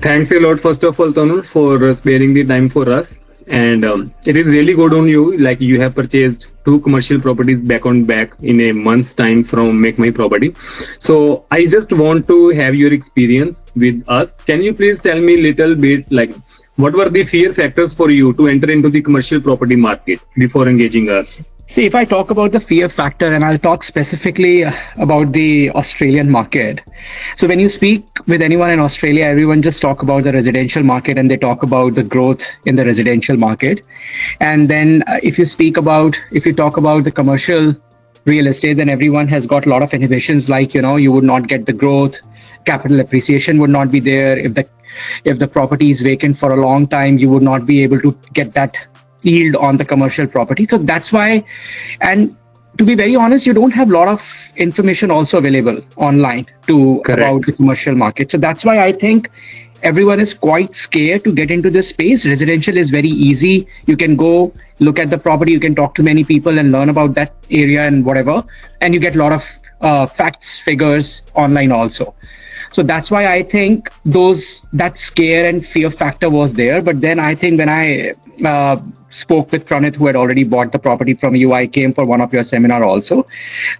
Thanks a lot, first of all, Tanul, for sparing the time for us. And it is really good on you. Like you have purchased two commercial properties back on back in a month's time from Make My Property. So I just want to have your experience with us. Can you please tell me a little bit like what were the fear factors for you to enter into the commercial property market before engaging us? See, if I talk about the fear factor, and I'll talk specifically about the Australian market. So when you speak with anyone in Australia, everyone just talk about the residential market and they talk about the growth in the residential market. And then if you talk about the commercial real estate, then everyone has got a lot of inhibitions, like, you would not get the growth, capital appreciation would not be there. If the property is vacant for a long time, you would not be able to get that yield on the commercial property. So that's why, and to be very honest, you don't have a lot of information also available online about the commercial market. So that's why I think everyone is quite scared to get into this space. Residential is very easy. You can go look at the property, you can talk to many people and learn about that area and whatever, and you get a lot of facts, figures online also. So that's why I think that scare and fear factor was there. But then I think when I spoke with Pranit, who had already bought the property from you, I came for one of your seminar also,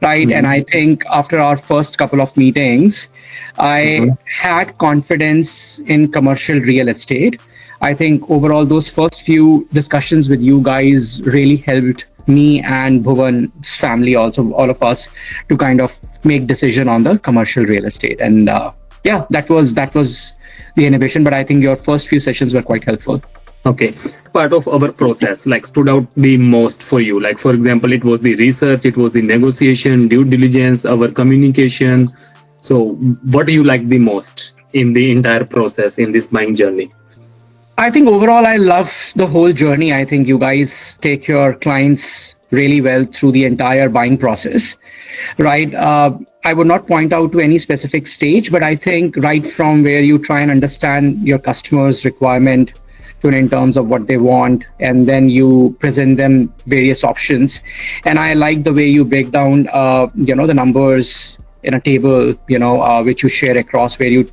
right? Mm-hmm. And I think after our first couple of meetings, I had confidence in commercial real estate. I think overall those first few discussions with you guys really helped me and Bhuvan's family, also all of us, to kind of make decision on the commercial real estate. And that was the innovation. But I think your first few sessions were quite helpful. Okay. Part of our process like stood out the most for you? Like, for example, it was the research, it was the negotiation, due diligence, our communication. So what do you like the most in the entire process in this buying journey? I think overall, I love the whole journey. I think you guys take your clients really well through the entire buying process, right? I would not point out to any specific stage, but I think right from where you try and understand your customer's requirement in terms of what they want, and then you present them various options. And I like the way you break down, the numbers in a table, which you share across, where you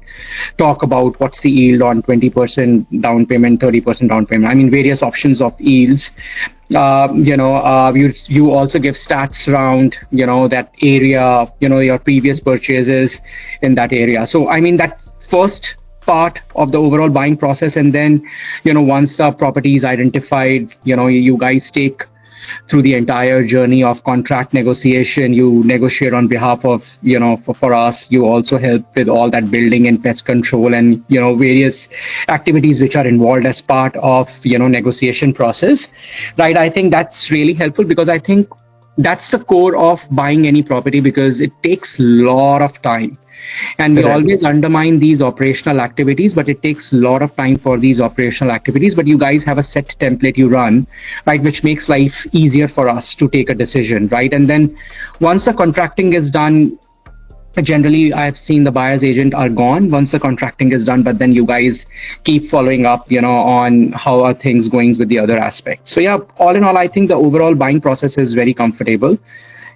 talk about what's the yield on 20% down payment, 30% down payment. I mean, various options of yields. You also give stats around, that area, your previous purchases in that area. So, I mean, that first part of the overall buying process, and then, once the property is identified, you guys take through the entire journey of contract negotiation. You negotiate on behalf of, for us. You also help with all that building and pest control and, various activities which are involved as part of, negotiation process, right? I think that's really helpful, because I think that's the core of buying any property, because it takes a lot of time. And we always undermine these operational activities, but it takes a lot of time for these operational activities. But you guys have a set template you run, right, which makes life easier for us to take a decision, right? And then once the contracting is done, generally I've seen the buyer's agent are gone once the contracting is done, but then you guys keep following up, on how are things going with the other aspects. So yeah, all in all, I think the overall buying process is very comfortable.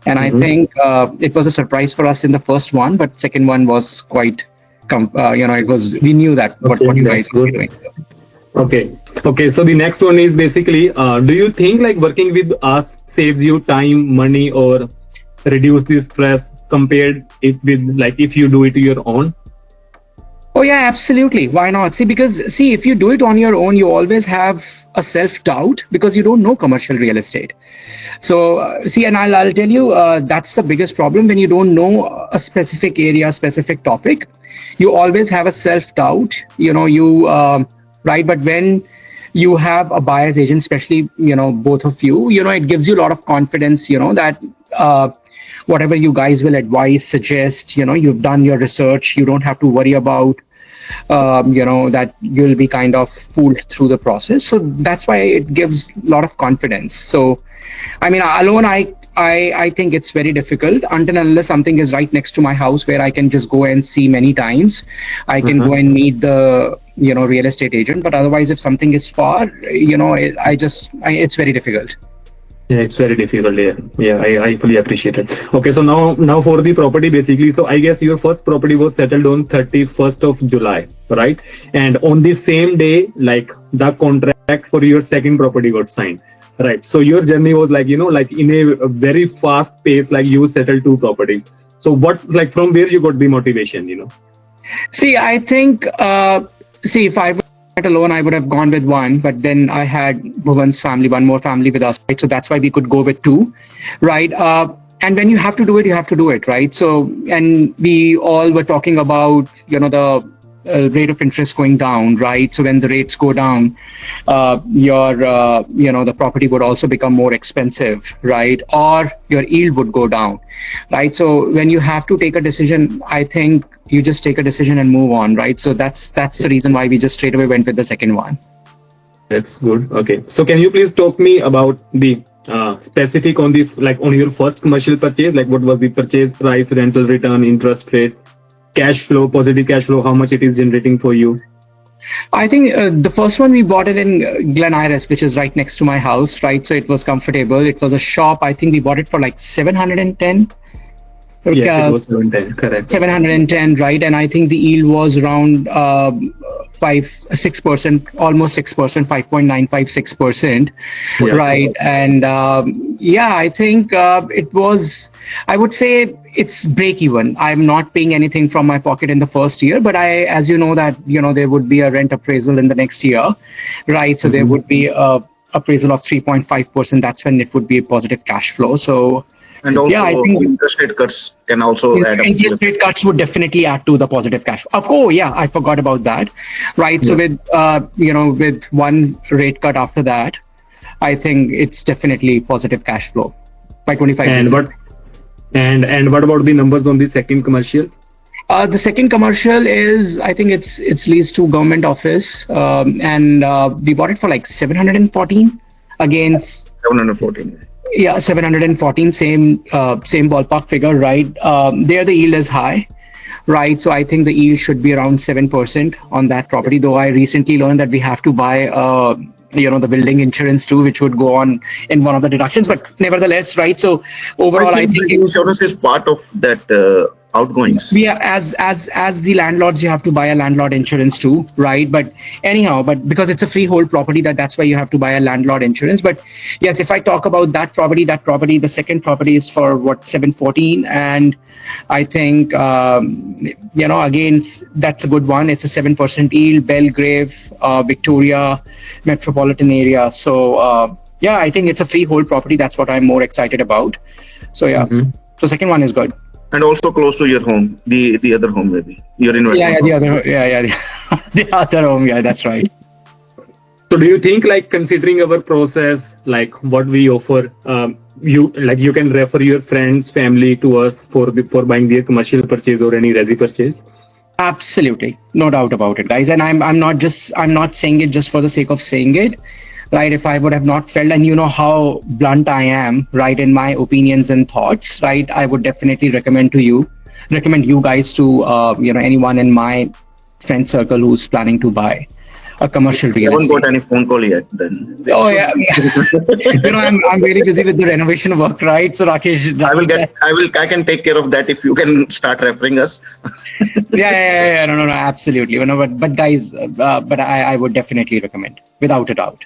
And I think it was a surprise for us in the first one, but second one was quite, we knew that what you guys were doing. Okay. So the next one is basically, do you think like working with us saves you time, money, or reduce the stress compared with like if you do it your own? Oh yeah, absolutely. Why not? Because if you do it on your own, you always have a self-doubt, because you don't know commercial real estate. So and I'll tell you, that's the biggest problem. When you don't know a specific area, specific topic, you always have a self-doubt, right? But when you have a buyer's agent, especially, both of you, it gives you a lot of confidence, that whatever you guys will advise, suggest, you've done your research, you don't have to worry about, that you'll be kind of fooled through the process. So that's why it gives a lot of confidence. So, I mean, alone, I think it's very difficult until unless something is right next to my house where I can just go and see many times. I can go and meet the, real estate agent. But otherwise, if something is far, it's very difficult. Yeah, it's very difficult. Yeah, yeah, I fully appreciate it. Okay, so now for the property basically. So I guess your first property was settled on 31st of July, right? And on the same day, like the contract for your second property got signed, right? So your journey was like like in a very fast pace, like you settled two properties. So what like from where you got the motivation? See, I think, if I were alone, I would have gone with one, but then I had one more family with us, right? So that's why we could go with two, right? And when you have to do it, you have to do it, right? So, and we all were talking about, the rate of interest going down, right? So when the rates go down, the property would also become more expensive, right? Or your yield would go down, right? So when you have to take a decision, I think you just take a decision and move on, right? So that's the reason why we just straight away went with the second one. That's good. Okay. So can you please talk me about the specific on this, like on your first commercial purchase, like what was the purchase price, rental return, interest rate, cash flow, positive cash flow, how much it is generating for you? I think the first one we bought it in Glen Iris, which is right next to my house, right? So it was comfortable. It was a shop. I think we bought it for like 710. Yes, it was 710, correct. 710, right? And I think the yield was around 6%, almost 6%, 5.956%, Yeah. right? And I think it was, I would say it's break even. I'm not paying anything from my pocket in the first year, but as you know that, there would be a rent appraisal in the next year, right? So there would be a appraisal of 3.5%. That's when it would be a positive cash flow. So, And also, I think interest rate cuts can also add up. interest rate cuts would definitely add to the positive cash. Of course, yeah, I forgot about that. Right. So with with one rate cut after that, I think it's definitely positive cash flow by 25. And what about the numbers on the second commercial? The second commercial is, I think it's leased to government office, and we bought it for like 714 against 714. Yeah, 714, same ballpark figure, right? There the yield is high, right? So I think the yield should be around 7% on that property. Though I recently learned that we have to buy, the building insurance too, which would go on in one of the deductions. But nevertheless, right? So overall, I think insurance is part of that outgoings. Yeah, as the landlords, you have to buy a landlord insurance too, right? But anyhow, because it's a freehold property, that's why you have to buy a landlord insurance. But yes, if I talk about that property, the second property is for 714, and I think again that's a good one. It's a 7% yield, Belgrave, Victoria metropolitan area. So I think it's a freehold property. That's what I'm more excited about. So so second one is good. And also close to your home, the other home maybe your investment. The other home. Yeah, that's right. So do you think, like, considering our process, like what we offer, you can refer your friends, family to us for buying their commercial purchase or any resi purchase? Absolutely, no doubt about it, guys. And I'm not saying it just for the sake of saying it, right? If I would have not felt, and you know how blunt I am, right, in my opinions and thoughts, right, I would definitely recommend you guys to anyone in my friend circle who's planning to buy a commercial real estate. I haven't got any phone call yet then. Oh yeah. I'm really busy with the renovation work, right? So Rakesh, I can take care of that if you can start referring us. No, absolutely. But guys, I would definitely recommend, without a doubt.